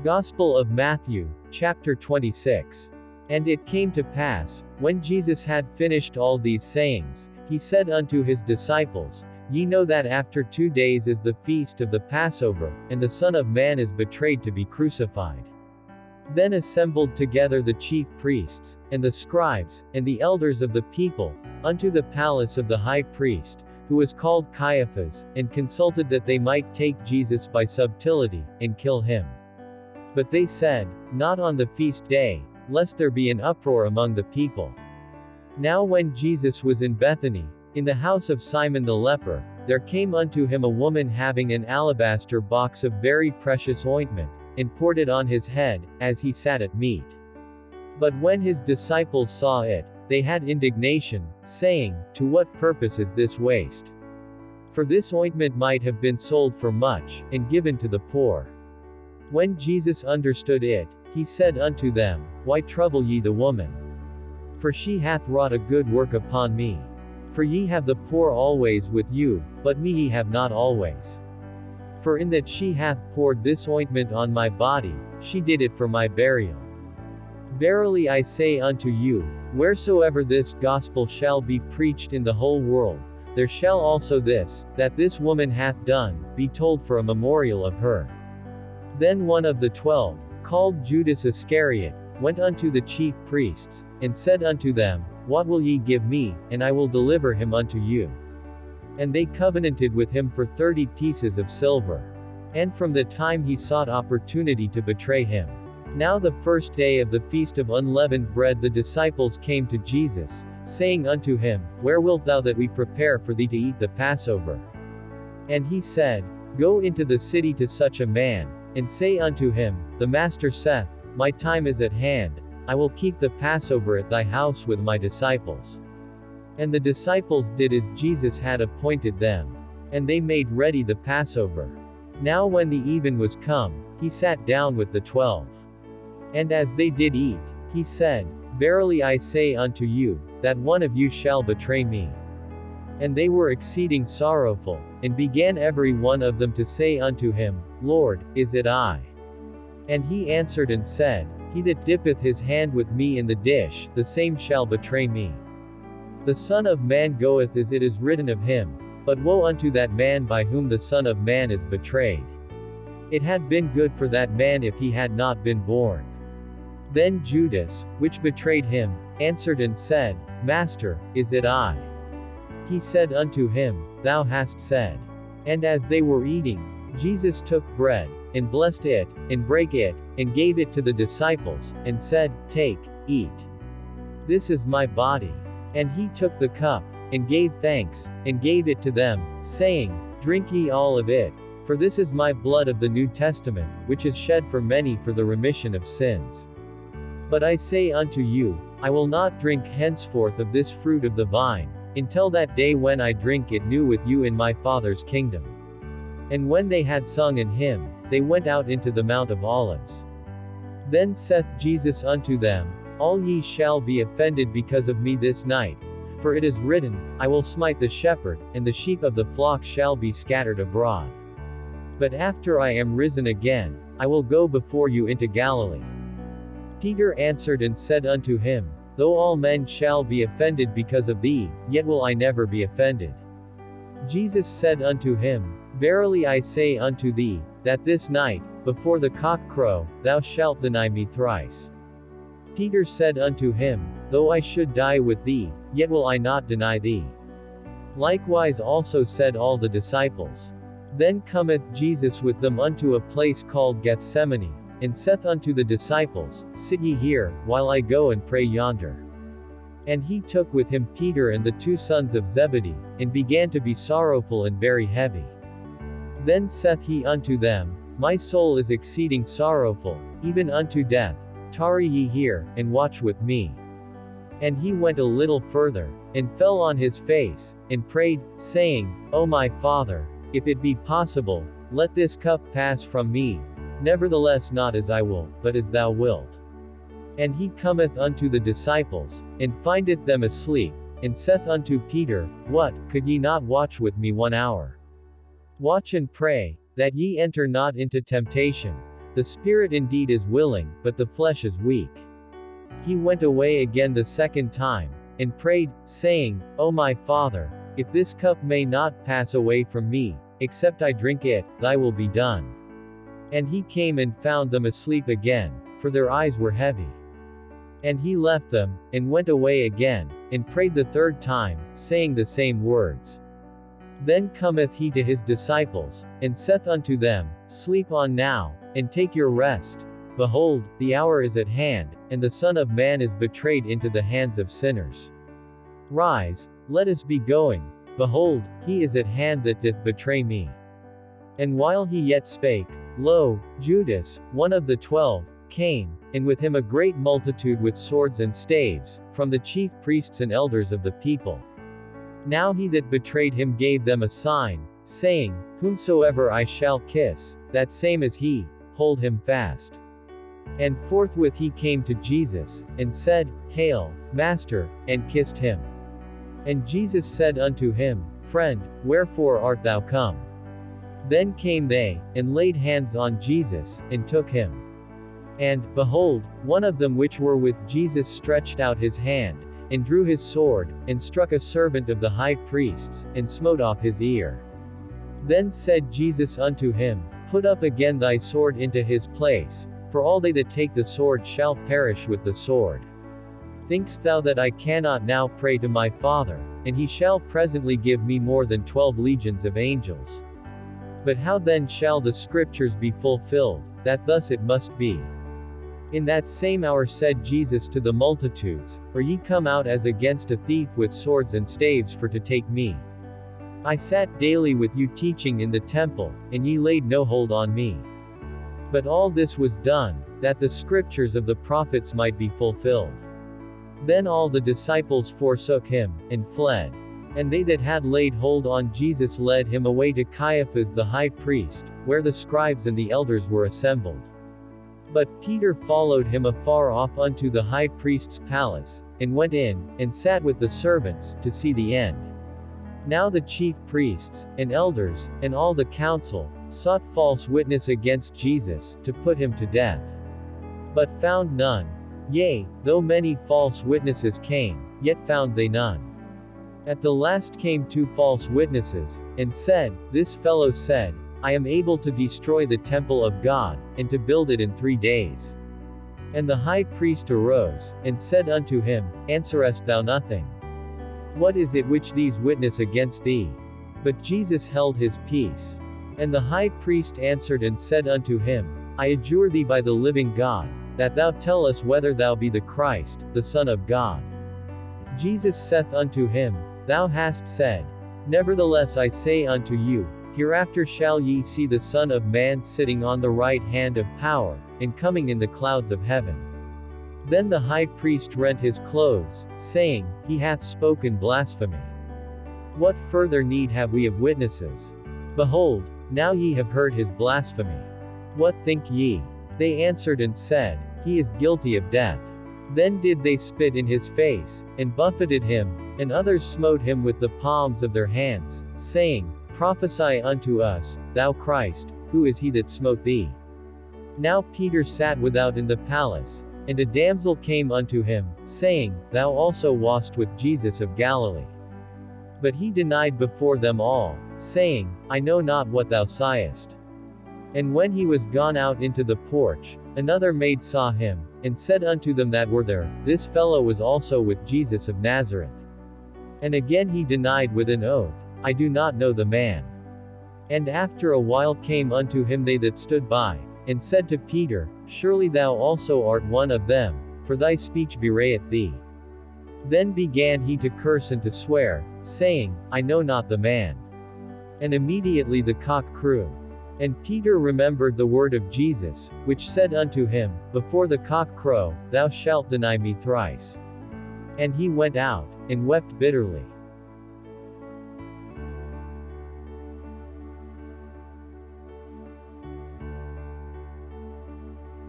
Gospel of Matthew, chapter 26. And it came to pass, when Jesus had finished all these sayings, he said unto his disciples, Ye know that after 2 days is the feast of the Passover, and the Son of Man is betrayed to be crucified. Then assembled together the chief priests, and the scribes, and the elders of the people, unto the palace of the high priest, who was called Caiaphas, and consulted that they might take Jesus by subtlety, and kill him. But they said, Not on the feast day, lest there be an uproar among the people. Now when Jesus was in Bethany, in the house of Simon the leper, there came unto him a woman having an alabaster box of very precious ointment, and poured it on his head, as he sat at meat. But when his disciples saw it, they had indignation, saying, To what purpose is this waste? For this ointment might have been sold for much, and given to the poor. When Jesus understood it, he said unto them, Why trouble ye the woman? For she hath wrought a good work upon me. For ye have the poor always with you, but me ye have not always. For in that she hath poured this ointment on my body, she did it for my burial. Verily I say unto you, wheresoever this gospel shall be preached in the whole world, there shall also this, that this woman hath done, be told for a memorial of her. Then one of the 12, called Judas Iscariot, went unto the chief priests, and said unto them, What will ye give me, and I will deliver him unto you? And they covenanted with him for 30 pieces of silver. And from the time he sought opportunity to betray him. Now the first day of the feast of unleavened bread the disciples came to Jesus, saying unto him, Where wilt thou that we prepare for thee to eat the Passover? And he said, Go into the city to such a man, and say unto him, The Master saith, My time is at hand, I will keep the Passover at thy house with my disciples. And the disciples did as Jesus had appointed them. And they made ready the Passover. Now when the even was come, he sat down with the 12. And as they did eat, he said, Verily I say unto you, that one of you shall betray me. And they were exceeding sorrowful, and began every one of them to say unto him, Lord, is it I? And he answered and said, He that dippeth his hand with me in the dish, the same shall betray me. The Son of Man goeth as it is written of him, but woe unto that man by whom the Son of Man is betrayed. It had been good for that man if he had not been born. Then Judas, which betrayed him, answered and said, Master, is it I? He said unto him, Thou hast said. And as they were eating, Jesus took bread, and blessed it, and brake it, and gave it to the disciples, and said, Take, eat. This is my body. And he took the cup, and gave thanks, and gave it to them, saying, Drink ye all of it, for this is my blood of the New Testament, which is shed for many for the remission of sins. But I say unto you, I will not drink henceforth of this fruit of the vine, until that day when I drink it new with you in my Father's kingdom. And when they had sung an hymn, they went out into the Mount of Olives. Then saith Jesus unto them, All ye shall be offended because of me this night. For it is written, I will smite the shepherd, and the sheep of the flock shall be scattered abroad. But after I am risen again, I will go before you into Galilee. Peter answered and said unto him, Though all men shall be offended because of thee, yet will I never be offended. Jesus said unto him, Verily I say unto thee, that this night, before the cock crow, thou shalt deny me thrice. Peter said unto him, Though I should die with thee, yet will I not deny thee. Likewise also said all the disciples. Then cometh Jesus with them unto a place called Gethsemane, and saith unto the disciples, Sit ye here, while I go and pray yonder. And he took with him Peter and the 2 sons of Zebedee, and began to be sorrowful and very heavy. Then saith he unto them, My soul is exceeding sorrowful, even unto death. Tarry ye here, and watch with me. And he went a little further, and fell on his face, and prayed, saying, O my Father, if it be possible, let this cup pass from me. Nevertheless not as I will, but as thou wilt. And he cometh unto the disciples, and findeth them asleep, and saith unto Peter, What, could ye not watch with me 1 hour? Watch and pray, that ye enter not into temptation. The spirit indeed is willing, but the flesh is weak. He went away again the second time, and prayed, saying, O my Father, if this cup may not pass away from me, except I drink it, thy will be done. And he came and found them asleep again, for their eyes were heavy. And he left them, and went away again, and prayed the third time, saying the same words. Then cometh he to his disciples, and saith unto them, Sleep on now, and take your rest. Behold, the hour is at hand, and the Son of Man is betrayed into the hands of sinners. Rise, let us be going. Behold, he is at hand that doth betray me. And while he yet spake, lo, Judas, one of the 12, came, and with him a great multitude with swords and staves, from the chief priests and elders of the people. Now he that betrayed him gave them a sign, saying, Whomsoever I shall kiss, that same is he, hold him fast. And forthwith he came to Jesus, and said, Hail, Master, and kissed him. And Jesus said unto him, Friend, wherefore art thou come? Then came they, and laid hands on Jesus, and took him. And, behold, one of them which were with Jesus stretched out his hand, and drew his sword, and struck a servant of the high priest's, and smote off his ear. Then said Jesus unto him, Put up again thy sword into his place, for all they that take the sword shall perish with the sword. Think'st thou that I cannot now pray to my Father, and he shall presently give me more than 12 legions of angels? But how then shall the scriptures be fulfilled, that thus it must be? In that same hour said Jesus to the multitudes, Are ye come out as against a thief with swords and staves for to take me? I sat daily with you teaching in the temple, and ye laid no hold on me. But all this was done, that the scriptures of the prophets might be fulfilled. Then all the disciples forsook him, and fled. And they that had laid hold on Jesus led him away to Caiaphas the high priest, where the scribes and the elders were assembled. But Peter followed him afar off unto the high priest's palace, and went in, and sat with the servants, to see the end. Now the chief priests, and elders, and all the council, sought false witness against Jesus, to put him to death. But found none. Yea, though many false witnesses came, yet found they none. At the last came 2 false witnesses, and said, This fellow said, I am able to destroy the temple of God, and to build it in 3 days. And the high priest arose, and said unto him, Answerest thou nothing? What is it which these witness against thee? But Jesus held his peace. And the high priest answered and said unto him, I adjure thee by the living God, that thou tell us whether thou be the Christ, the Son of God. Jesus saith unto him, Thou hast said. Nevertheless I say unto you, Hereafter shall ye see the Son of Man sitting on the right hand of power, and coming in the clouds of heaven. Then the high priest rent his clothes, saying, He hath spoken blasphemy. What further need have we of witnesses? Behold, now ye have heard his blasphemy. What think ye? They answered and said, He is guilty of death. Then did they spit in his face, and buffeted him, and others smote him with the palms of their hands, saying, Prophesy unto us, thou Christ, who is he that smote thee? Now Peter sat without in the palace, and a damsel came unto him, saying, Thou also wast with Jesus of Galilee. But he denied before them all, saying, I know not what thou sighest. And when he was gone out into the porch, another maid saw him, and said unto them that were there, This fellow was also with Jesus of Nazareth. And again he denied with an oath, I do not know the man. And after a while came unto him they that stood by, and said to Peter, Surely thou also art one of them, for thy speech bewrayeth thee. Then began he to curse and to swear, saying, I know not the man. And immediately the cock crew. And Peter remembered the word of Jesus, which said unto him, Before the cock crow, thou shalt deny me thrice. And he went out, and wept bitterly.